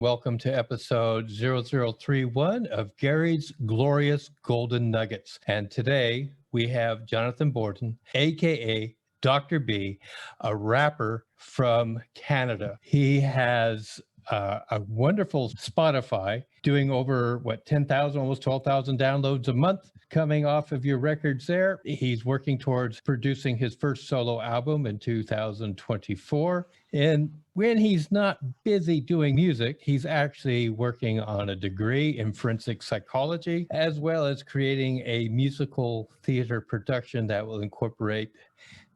Welcome to episode 0031 of Gary's Glorious Golden Nuggets. And today we have Jonathan Bordan, aka Dr.B, a rapper from Canada. He has a wonderful Spotify doing over 10,000, almost 12,000 downloads a month coming off of your records there. He's working towards producing his first solo album in 2024. And when he's not busy doing music, he's actually working on a degree in forensic psychology, as well as creating a musical theater production that will incorporate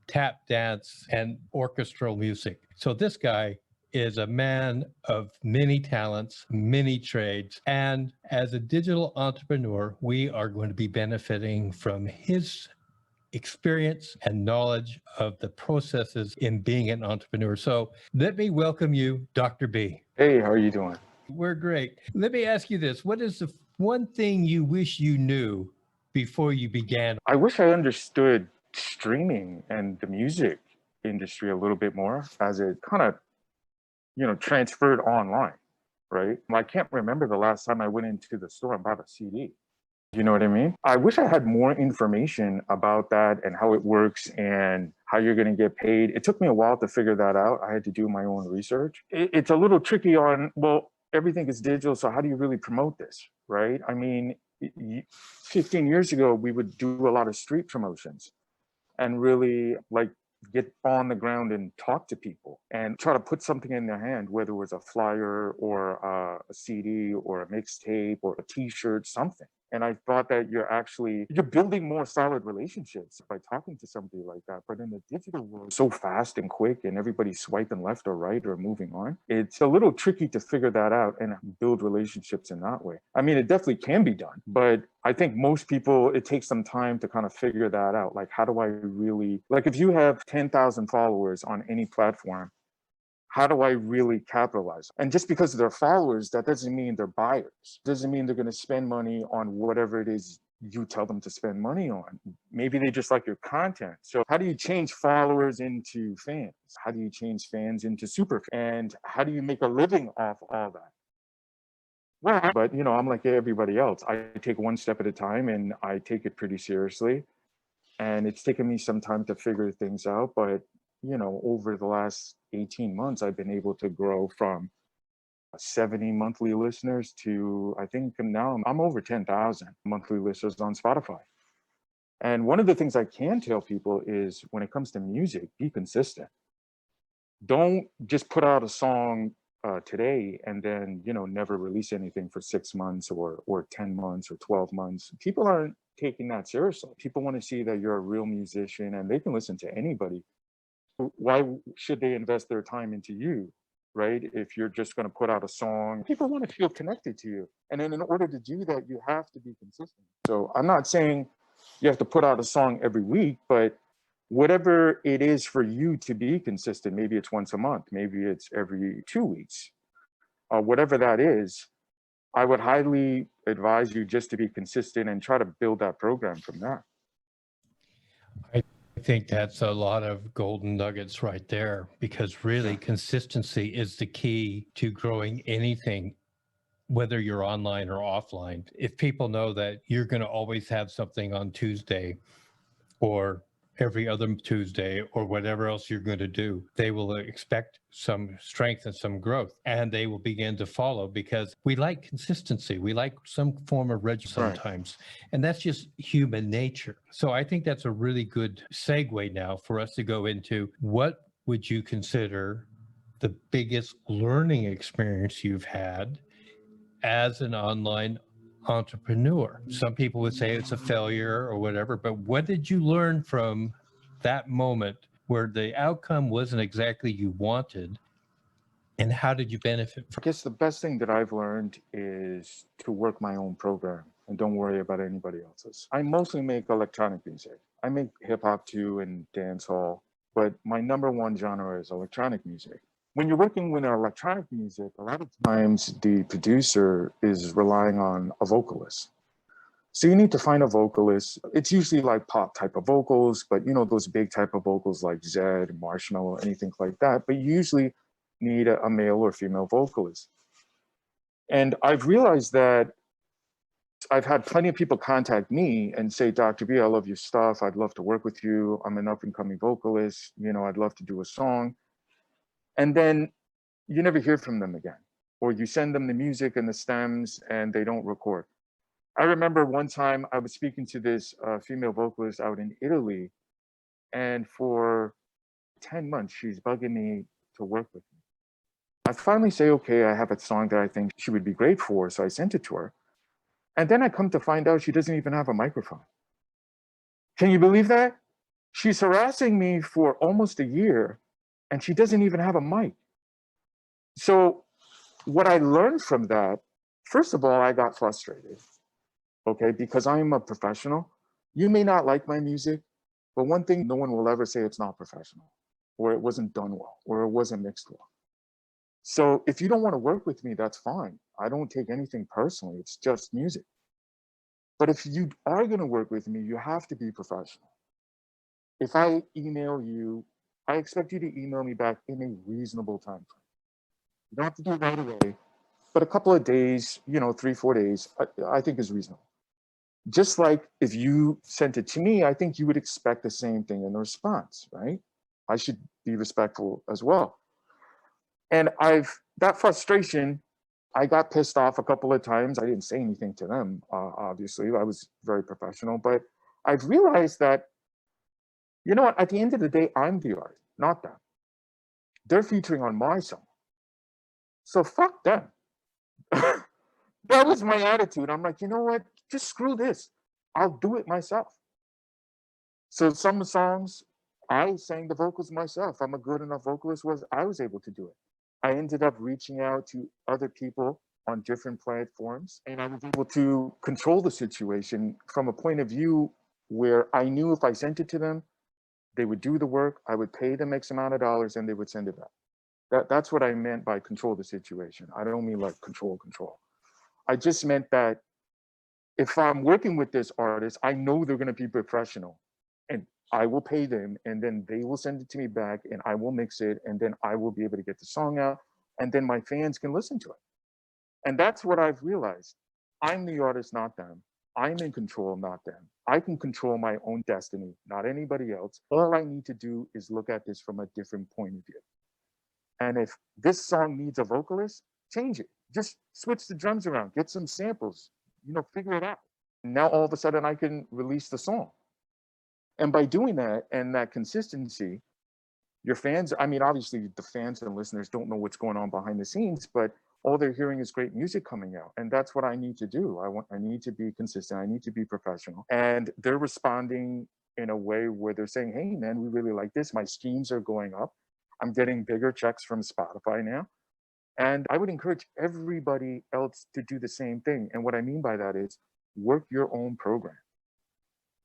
tap dance and orchestral music. So this guy is a man of many talents, many trades. And as a digital entrepreneur, we are going to be benefiting from his experience and knowledge of the processes in being an entrepreneur. So let me welcome you, Dr. B. Hey, how are you doing? We're great. Let me ask you this. What is the one thing you wish you knew before you began? I wish I understood streaming and the music industry a little bit more as it kind of, transferred online, right? I can't remember the last time I went into the store and bought a CD. You know what I mean? I wish I had more information about that and how it works and how you're going to get paid. It took me a while to figure that out. I had to do my own research. It's a little tricky on, everything is digital, so how do you really promote this, right? I mean, 15 years ago, we would do a lot of street promotions and really get on the ground and talk to people and try to put something in their hand, whether it was a flyer or a CD or a mixtape or a t-shirt, something. And I thought that you're building more solid relationships by talking to somebody like that. But in the digital world, so fast and quick and everybody's swiping left or right or moving on, it's a little tricky to figure that out and build relationships in that way. I mean, it definitely can be done, but I think most people, it takes some time to kind of figure that out. Like, how do I really, if you have 10,000 followers on any platform, how do I really capitalize? And just because they're followers, that doesn't mean they're buyers. Doesn't mean they're going to spend money on whatever it is you tell them to spend money on. Maybe they just like your content. So how do you change followers into fans? How do you change fans into super fans? And how do you make a living off all that? Well, but I'm like everybody else. I take one step at a time and I take it pretty seriously. And it's taken me some time to figure things out, but over the last 18 months, I've been able to grow from 70 monthly listeners to, I think now I'm over 10,000 monthly listeners on Spotify. And one of the things I can tell people is when it comes to music, be consistent. Don't just put out a song today and then, never release anything for 6 months or 10 months or 12 months. People aren't taking that seriously. People want to see that you're a real musician and they can listen to anybody. Why should they invest their time into you, right? If you're just going to put out a song, people want to feel connected to you. And then in order to do that, you have to be consistent. So I'm not saying you have to put out a song every week, but whatever it is for you to be consistent, maybe it's once a month, maybe it's every 2 weeks, whatever that is, I would highly advise you just to be consistent and try to build that program from there. I think that's a lot of golden nuggets right there, because really consistency is the key to growing anything, whether you're online or offline. If people know that you're going to always have something on Tuesday or every other Tuesday or whatever else you're going to do, they will expect some strength and some growth, and they will begin to follow, because we like consistency. We like some form of reg sometimes, and that's just human nature. So I think that's a really good segue now for us to go into what would you consider the biggest learning experience you've had as an online entrepreneur. Some people would say it's a failure or whatever, but what did you learn from that moment where the outcome wasn't exactly you wanted, and how did you benefit from it? I guess the best thing that I've learned is to work my own program and don't worry about anybody else's. I mostly make electronic music. I make hip hop too and dancehall, but my number one genre is electronic music. When you're working with electronic music, a lot of times the producer is relying on a vocalist. So you need to find a vocalist. It's usually like pop type of vocals, but those big type of vocals like Zedd, Marshmello, anything like that. But you usually need a male or female vocalist. And I've realized that I've had plenty of people contact me and say, Dr. B, I love your stuff. I'd love to work with you. I'm an up and coming vocalist. You know, I'd love to do a song. And then you never hear from them again, or you send them the music and the stems and they don't record. I remember one time I was speaking to this female vocalist out in Italy, and for 10 months, she's bugging me to work with me. I finally say, okay, I have a song that I think she would be great for. So I sent it to her. And then I come to find out she doesn't even have a microphone. Can you believe that? She's harassing me for almost a year and she doesn't even have a mic. So what I learned from that, first of all, I got frustrated, okay, because I'm a professional. You may not like my music, but one thing no one will ever say, it's not professional, or it wasn't done well, or it wasn't mixed well. So if you don't want to work with me, that's fine. I don't take anything personally. It's just music. But if you are going to work with me, you have to be professional. If I email you, I expect you to email me back in a reasonable time frame. You don't have to do it right away, but a couple of days, you know, 3-4 days, I think is reasonable. Just like if you sent it to me, I think you would expect the same thing in the response, right? I should be respectful as well. And that frustration, I got pissed off a couple of times. I didn't say anything to them, obviously. I was very professional, but I've realized that, you know what, at the end of the day, I'm the artist, not them. They're featuring on my song. So fuck them. That was my attitude. I'm like, you know what, just screw this. I'll do it myself. So some songs, I sang the vocals myself. I'm a good enough vocalist, I was able to do it. I ended up reaching out to other people on different platforms, and I was able to control the situation from a point of view where I knew if I sent it to them, they would do the work, I would pay them X amount of dollars, and they would send it back. That's what I meant by control the situation. I don't mean like control. I just meant that if I'm working with this artist, I know they're going to be professional, and I will pay them, and then they will send it to me back, and I will mix it, and then I will be able to get the song out, and then my fans can listen to it. And that's what I've realized. I'm the artist, not them. I'm in control, not them. I can control my own destiny, not anybody else. All I need to do is look at this from a different point of view. And if this song needs a vocalist, change it. Just switch the drums around, get some samples, you know, figure it out. Now all of a sudden I can release the song. And by doing that and that consistency, your fans, I mean, obviously the fans and listeners don't know what's going on behind the scenes, but all they're hearing is great music coming out. And that's what I need to do. I need to be consistent. I need to be professional. And they're responding in a way where they're saying, hey man, we really like this. My streams are going up. I'm getting bigger checks from Spotify now. And I would encourage everybody else to do the same thing. And what I mean by that is work your own program.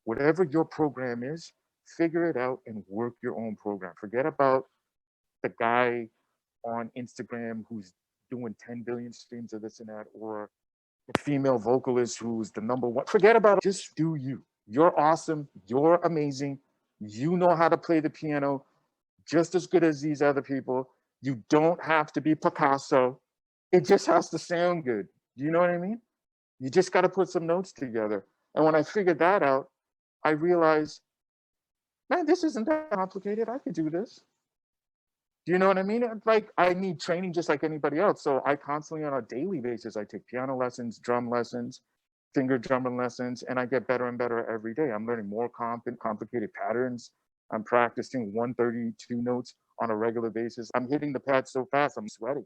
Whatever your program is, figure it out and work your own program. Forget about the guy on Instagram who's doing 10 billion streams of this and that, or the female vocalist who's the #1. Forget about it. Just do you. You're awesome. You're amazing. You know how to play the piano just as good as these other people. You don't have to be Picasso. It just has to sound good. You know what I mean? You just got to put some notes together. And when I figured that out, I realized, man, this isn't that complicated. I could do this. Do you know what I mean? Like, I need training just like anybody else. So I constantly, on a daily basis, I take piano lessons, drum lessons, finger drumming lessons, and I get better and better every day. I'm learning more complicated patterns. I'm practicing 132 notes on a regular basis. I'm hitting the pad so fast, I'm sweating.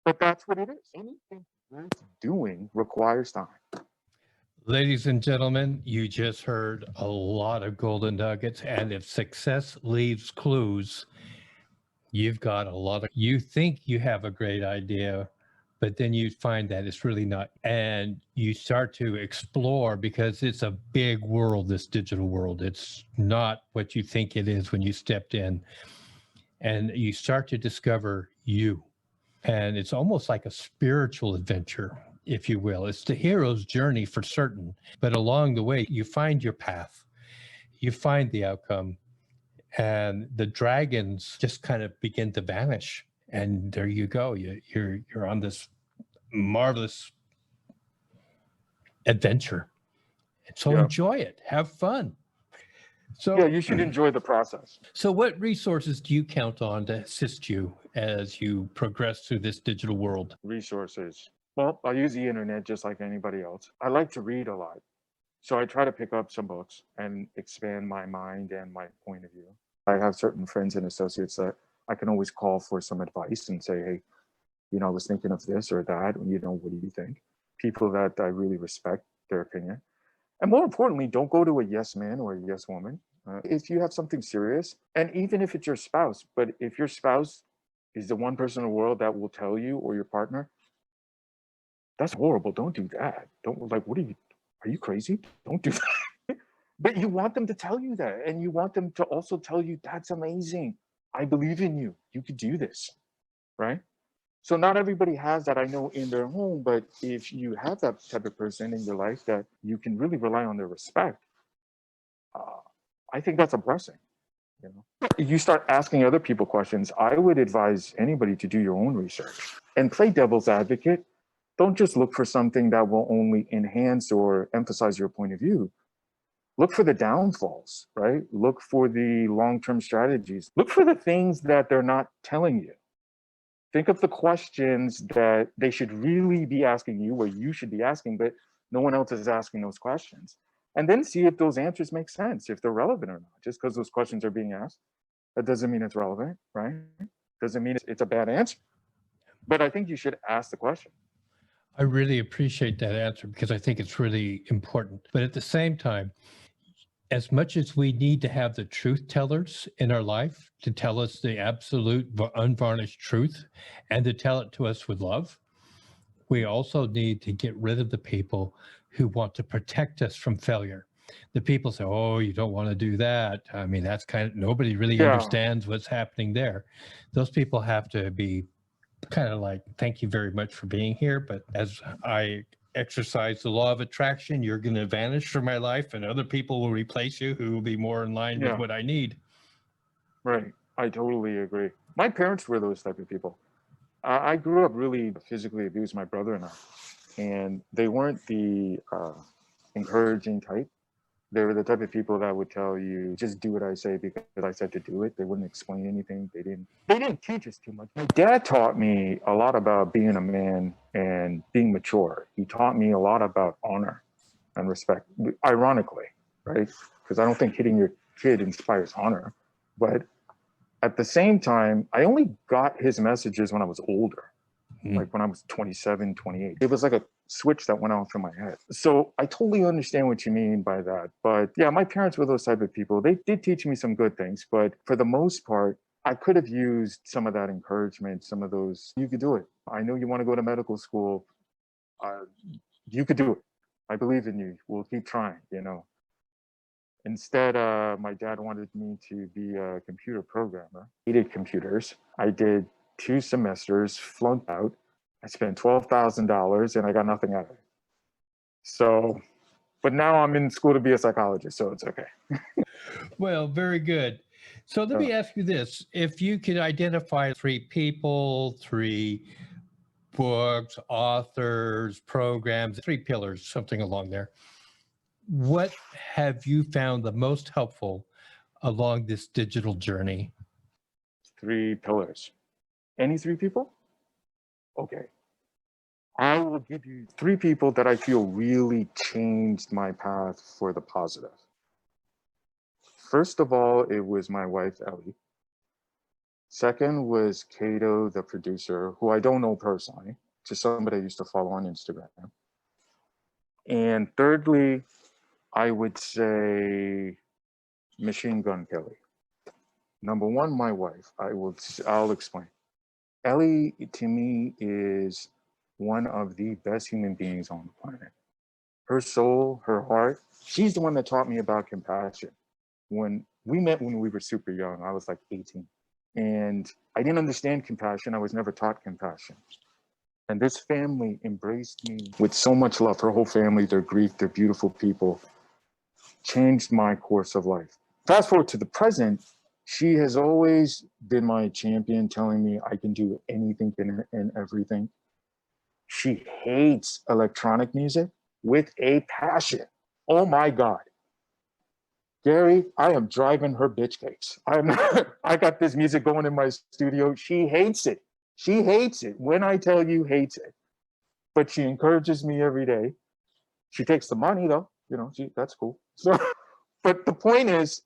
But that's what it is. Anything worth doing requires time. Ladies and gentlemen, you just heard a lot of golden nuggets, and if success leaves clues, you've got a lot of, you think you have a great idea, but then you find that it's really not. And you start to explore, because it's a big world, this digital world. It's not what you think it is when you stepped in. And you start to discover you. And it's almost like a spiritual adventure, if you will. It's the hero's journey for certain. But along the way, you find your path. You find the outcome. And the dragons just kind of begin to vanish. And there you go. You're on this marvelous adventure. So Yeah. enjoy it. Have fun. So Yeah, you should enjoy the process. So what resources do you count on to assist you as you progress through this digital world? Resources. Well, I use the internet just like anybody else. I like to read a lot. So I try to pick up some books and expand my mind and my point of view. I have certain friends and associates that I can always call for some advice and say, hey, I was thinking of this or that. What do you think? People that I really respect their opinion. And more importantly, don't go to a yes man or a yes woman. If you have something serious, and even if it's your spouse, but if your spouse is the one person in the world that will tell you, or your partner, that's horrible. Don't do that. Don't, like, are you crazy? Don't do that. But you want them to tell you that. And you want them to also tell you, that's amazing. I believe in you. You could do this. Right. So not everybody has that, I know, in their home, but if you have that type of person in your life that you can really rely on their respect, I think that's a blessing. You start asking other people questions. I would advise anybody to do your own research and play devil's advocate. Don't just look for something that will only enhance or emphasize your point of view. Look for the downfalls, right? Look for the long-term strategies. Look for the things that they're not telling you. Think of the questions that they should really be asking you, or you should be asking, but no one else is asking those questions. And then see if those answers make sense, if they're relevant or not. Just because those questions are being asked, that doesn't mean it's relevant, right? Doesn't mean it's a bad answer. But I think you should ask the question. I really appreciate that answer because I think it's really important. But at the same time, as much as we need to have the truth tellers in our life to tell us the absolute unvarnished truth and to tell it to us with love, we also need to get rid of the people who want to protect us from failure. The people say, oh, you don't want to do that. I mean, that's kind of, nobody really understands what's happening there. Those people have to be kind of like, thank you very much for being here. But as I exercise the law of attraction, you're going to vanish from my life and other people will replace you who will be more in line with what I need. Right. I totally agree. My parents were those type of people. I grew up really physically abused, my brother and I, and they weren't the encouraging type. They were the type of people that would tell you, just do what I say because I said to do it. They wouldn't explain anything. They didn't teach us too much. My dad taught me a lot about being a man and being mature. He taught me a lot about honor and respect, ironically, right? Because I don't think hitting your kid inspires honor. But at the same time, I only got his messages when I was older, like when I was 27, 28. It was like a switch that went off in my head. So I totally understand what you mean by that. But yeah, my parents were those type of people. They did teach me some good things, but for the most part, I could have used some of that encouragement, some of those, you could do it. I know you want to go to medical school. You could do it. I believe in you. We'll keep trying, Instead, my dad wanted me to be a computer programmer. I hated computers. I did 2 semesters, flunked out. I spent $12,000 and I got nothing out of it. So, but now I'm in school to be a psychologist, so it's okay. Well, very good. So let me ask you this. If you could identify 3 people, 3 books, authors, programs, 3 pillars, something along there, what have you found the most helpful along this digital journey? 3 pillars. Any 3 people? Okay. I will give you 3 people that I feel really changed my path for the positive. First of all, it was my wife, Ellie. Second was Kato, the producer, who I don't know personally, just somebody I used to follow on Instagram. And thirdly, I would say Machine Gun Kelly. Number 1, my wife. I'll explain. Ellie, to me, is one of the best human beings on the planet. Her soul, her heart, she's the one that taught me about compassion. When we met when we were super young, I was like 18. And I didn't understand compassion. I was never taught compassion. And this family embraced me with so much love. Her whole family, they're Greek, they're beautiful people, changed my course of life. Fast forward to the present, she has always been my champion, telling me I can do anything and everything. She hates electronic music with a passion. Oh my God. Gary, I am driving her bitch cakes. I got this music going in my studio. She hates it. She hates it. When I tell you hates it. But she encourages me every day. She takes the money though, that's cool. So, but the point is,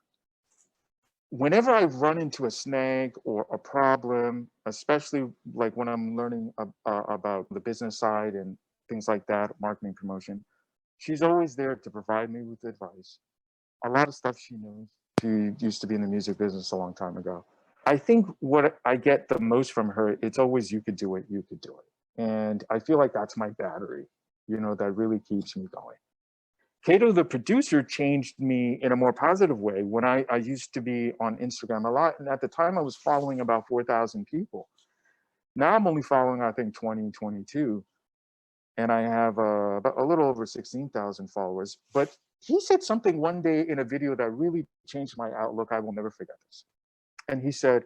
whenever I run into a snag or a problem, especially like when I'm learning about the business side and things like that, marketing, promotion, she's always there to provide me with advice. A lot of stuff she knows. She used to be in the music business a long time ago. I think what I get the most from her, it's always you could do it, you could do it. And I feel like that's my battery, that really keeps me going. Kato, the producer, changed me in a more positive way. When I used to be on Instagram a lot, and at the time I was following about 4,000 people. Now I'm only following, I think, 20, 22. And I have a little over 16,000 followers. But he said something one day in a video that really changed my outlook. I will never forget this. And he said,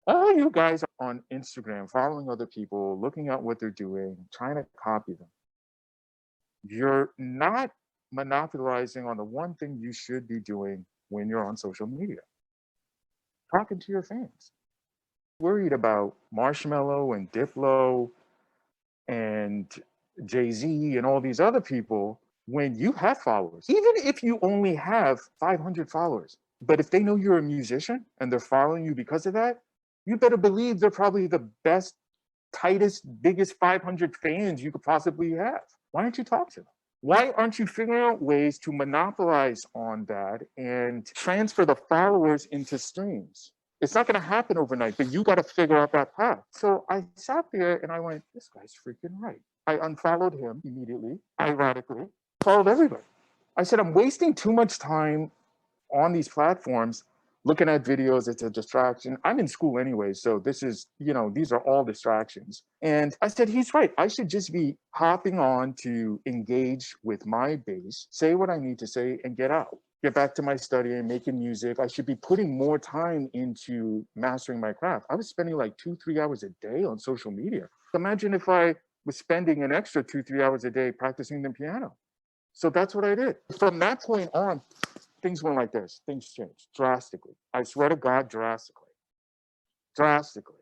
all you guys on Instagram following other people, looking at what they're doing, trying to copy them, you're not monopolizing on the one thing you should be doing when you're on social media. Talking to your fans. Worried about Marshmello and Diplo and Jay-Z and all these other people when you have followers. Even if you only have 500 followers, but if they know you're a musician and they're following you because of that, you better believe they're probably the best, tightest, biggest 500 fans you could possibly have. Why don't you talk to them? Why aren't you figuring out ways to monopolize on that and transfer the followers into streams? It's not going to happen overnight, but you got to figure out that path. So I sat there and I went, this guy's freaking right. I unfollowed him immediately, ironically, followed everybody. I said, I'm wasting too much time on these platforms looking at videos. It's a distraction. I'm in school anyway, so this is, these are all distractions. And I said, he's right. I should just be hopping on to engage with my base, say what I need to say, and get out. Get back to my study and making music. I should be putting more time into mastering my craft. I was spending like 2-3 hours a day on social media. Imagine if I was spending an extra 2-3 hours a day practicing the piano. So that's what I did. From that point on, things went like this. Things changed drastically. I swear to God, drastically. Drastically.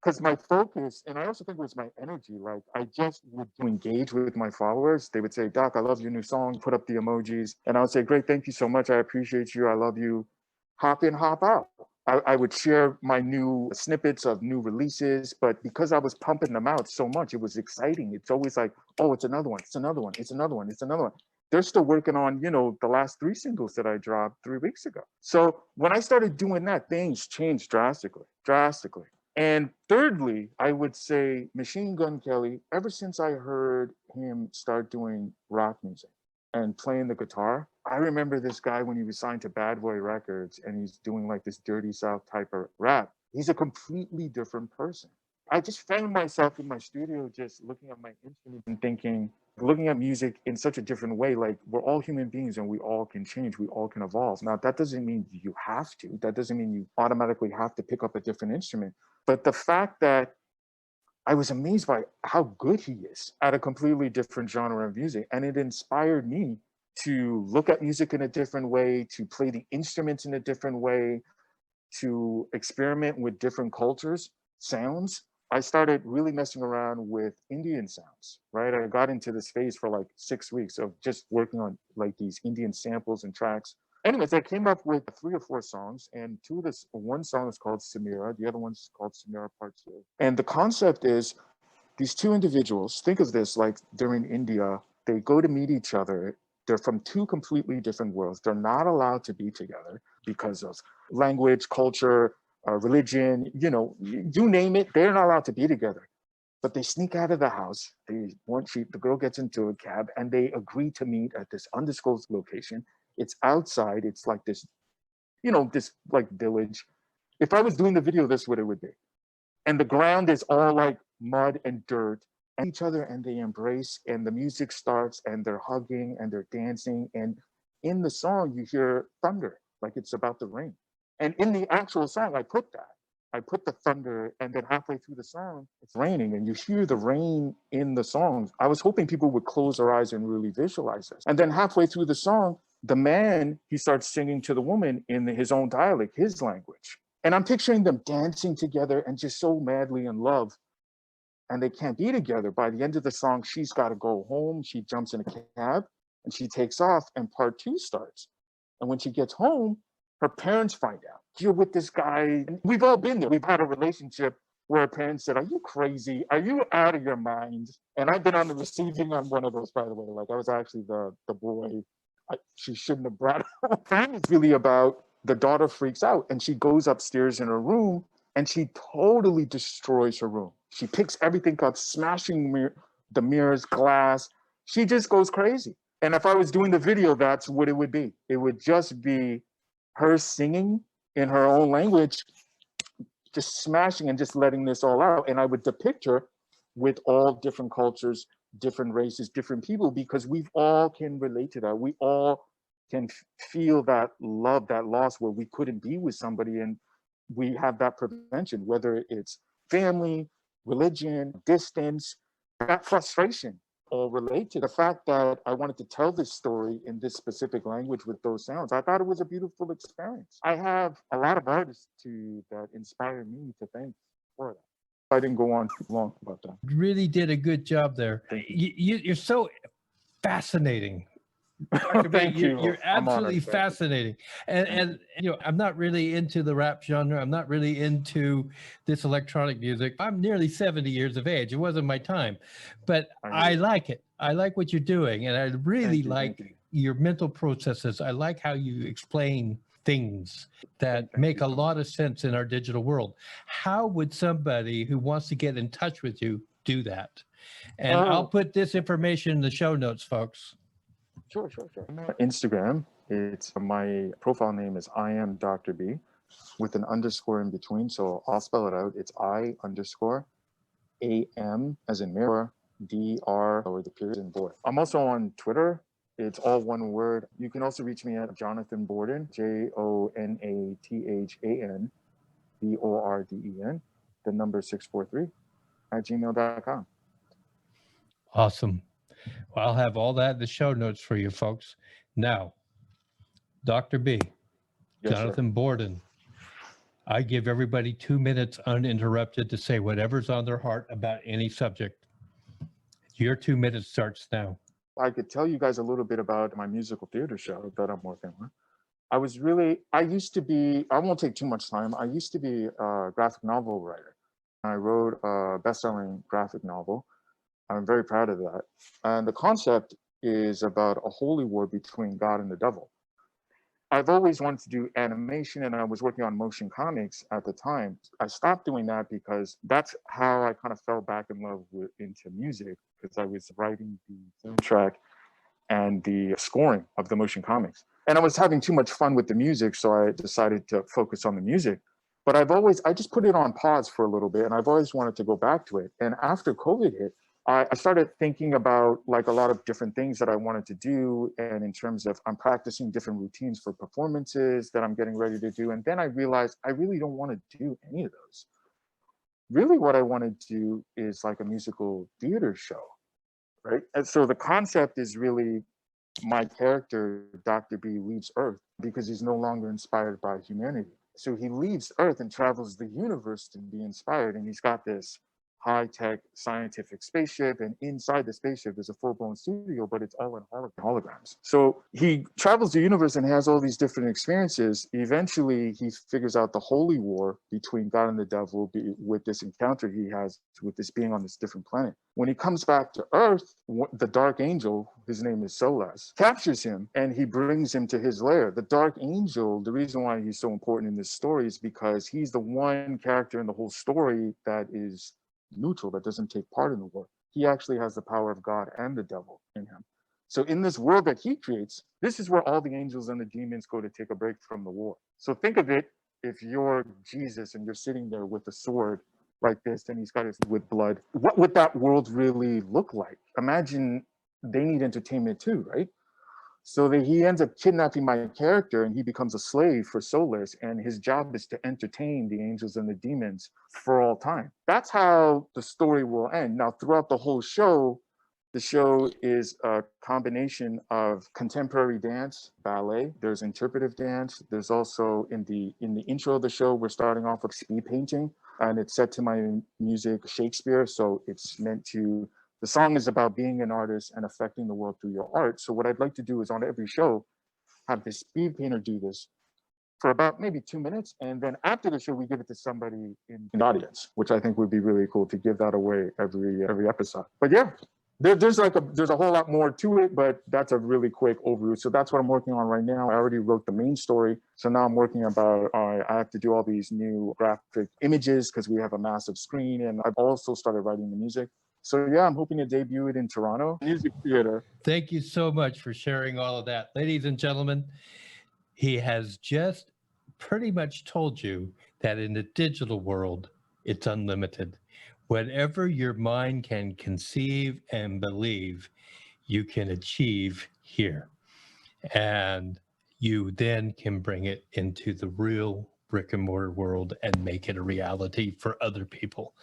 Because my focus, and I also think it was my energy, like I just would engage with my followers. They would say, Doc, I love your new song, put up the emojis. And I would say, great, thank you so much. I appreciate you. I love you. Hop in, hop out. I would share my new snippets of new releases, but because I was pumping them out so much, it was exciting. It's always like, oh, it's another one, it's another one, it's another one, it's another one. They're still working on, the last 3 singles that I dropped 3 weeks ago. So when I started doing that, things changed drastically, drastically. And thirdly, I would say Machine Gun Kelly, ever since I heard him start doing rock music and playing the guitar, I remember this guy when he was signed to Bad Boy Records and he's doing like this Dirty South type of rap. He's a completely different person. I just found myself in my studio just looking at my instrument and thinking, looking at music in such a different way. Like, we're all human beings and we all can change, we all can evolve. Now, that doesn't mean you have to. That doesn't mean you automatically have to pick up a different instrument. But the fact that I was amazed by how good he is at a completely different genre of music. And it inspired me to look at music in a different way, to play the instruments in a different way, to experiment with different cultures, sounds. I started really messing around with Indian sounds, right? I got into this phase for like 6 weeks of just working on like these Indian samples and tracks. Anyways, I came up with 3 or 4 songs, and one song is called Samira, the other one's called Samira Part 2. And the concept is these 2 individuals, think of this like they're in India, they go to meet each other. They're from 2 completely different worlds. They're not allowed to be together because of language, culture, religion, you name it, they're not allowed to be together. But they sneak out of the house. The girl gets into a cab and they agree to meet at this undisclosed location. It's outside. It's like this, this like village. If I was doing the video, this is what it would be. And the ground is all like mud and dirt and each other, and they embrace, and the music starts and they're hugging and they're dancing. And in the song, you hear thunder, like it's about to rain. And in the actual song, I put that. I put the thunder, and then halfway through the song, it's raining, and you hear the rain in the song. I was hoping people would close their eyes and really visualize this. And then halfway through the song, the man, he starts singing to the woman in his own dialect, his language. And I'm picturing them dancing together and just so madly in love. And they can't be together. By the end of the song, she's got to go home. She jumps in a cab and she takes off, and part two starts. And when she gets home, her parents find out you're with this guy. And we've all been there. We've had a relationship where our parents said, "Are you crazy? Are you out of your mind?" And I've been on the receiving on one of those, by the way. Like, I was actually the boy. She shouldn't have brought up. It's really about the daughter freaks out and she goes upstairs in her room and she totally destroys her room. She picks everything up, smashing the mirrors, glass. She just goes crazy. And if I was doing the video, that's what it would be. It would just be her singing in her own language, just smashing and just letting this all out. And I would depict her with all different cultures, different races, different people, because we all can relate to that. We all can feel that love, that loss where we couldn't be with somebody, and we have that prevention, whether it's family, religion, distance, that frustration all relate to the fact that I wanted to tell this story in this specific language with those sounds. I thought it was a beautiful experience. I have a lot of artists that inspire me to thank for that. I didn't go on too long about that. You really did a good job there. You're so fascinating. Dr. Thank B, you. you're absolutely fascinating. And you know, I'm not really into the rap genre. I'm not really into this electronic music. I'm nearly 70 years of age. It wasn't my time, but I like it. I like what you're doing. And I really like your mental processes. I like how you explain things that make a lot of sense in our digital world. How would somebody who wants to get in touch with you do that? And I'll put this information in the show notes, folks. Sure. Instagram, it's my profile name is I am Dr.B with an underscore in between. So I'll spell it out. It's I_AM as in mirror, DR or the period in boy. I'm also on Twitter. It's all one word. You can also reach me at Jonathan Bordan, JONATHAN the number 643 @gmail.com. Awesome. Well, I'll have all that in the show notes for you folks. Now, Dr. B, Yes, Jonathan Bordan, I give everybody 2 minutes uninterrupted to say whatever's on their heart about any subject. Your 2 minutes starts now. I could tell you guys a little bit about my musical theater show that I'm working on. I used to be, I won't take too much time. I used to be a graphic novel writer. I wrote a best-selling graphic novel. I'm very proud of that. And the concept is about a holy war between God and the devil. I've always wanted to do animation, and I was working on motion comics at the time. I stopped doing that because that's how I kind of fell back in love into music, because I was writing the soundtrack and the scoring of the motion comics. And I was having too much fun with the music, so I decided to focus on the music. But I just put it on pause for a little bit, and I've always wanted to go back to it. And after COVID hit, I started thinking about like a lot of different things that I wanted to do. And in terms of, I'm practicing different routines for performances that I'm getting ready to do. And then I realized I really don't want to do any of those. Really what I want to do is like a musical theater show, right? And so the concept is really my character, Dr. B, leaves Earth because he's no longer inspired by humanity. So he leaves Earth and travels the universe to be inspired. And he's got this high-tech scientific spaceship, and inside the spaceship there's a full-blown studio, but it's all in holograms. So he travels the universe and has all these different experiences. Eventually he figures out the holy war between God and the devil with this encounter he has with this being on this different planet. When he comes back to Earth, the dark angel, his name is Solas, captures him and he brings him to his lair. The dark angel, the reason why he's so important in this story is because he's the one character in the whole story that is neutral, that doesn't take part in the war. He actually has the power of God and the devil in him. So in this world that he creates, this is where all the angels and the demons go to take a break from the war. So think of it, if you're Jesus and you're sitting there with a sword like this, and he's got his with blood, what would that world really look like? Imagine they need entertainment too, right? So that he ends up kidnapping my character and he becomes a slave for Soulless. And his job is to entertain the angels and the demons for all time. That's how the story will end. Now, throughout the whole show, the show is a combination of contemporary dance, ballet. There's interpretive dance. There's also in the intro of the show, we're starting off with speed painting, and it's set to my music Shakespeare. So it's meant to. The song is about being an artist and affecting the world through your art. So what I'd like to do is on every show, have this speed painter do this for about maybe 2 minutes. And then after the show, we give it to somebody in the audience, which I think would be really cool to give that away every episode. But yeah, there's a whole lot more to it, but that's a really quick overview. So that's what I'm working on right now. I already wrote the main story. So now I'm working about, I have to do all these new graphic images because we have a massive screen. And I've also started writing the music. So yeah, I'm hoping to debut it in Toronto Music Theater. Thank you so much for sharing all of that. Ladies and gentlemen, he has just pretty much told you that in the digital world, it's unlimited. Whatever your mind can conceive and believe, you can achieve here. And you then can bring it into the real brick and mortar world and make it a reality for other people.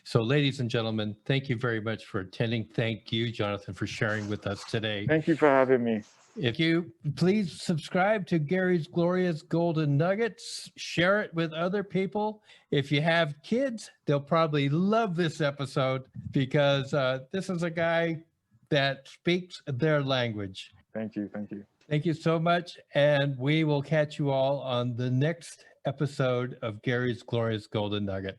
So ladies and gentlemen, thank you very much for attending. Thank you, Jonathan, for sharing with us today. Thank you for having me. If you please subscribe to Gary's Glorious Golden Nuggets, share it with other people. If you have kids, they'll probably love this episode because this is a guy that speaks their language. Thank you. Thank you. Thank you so much. And we will catch you all on the next episode of Gary's Glorious Golden Nuggets.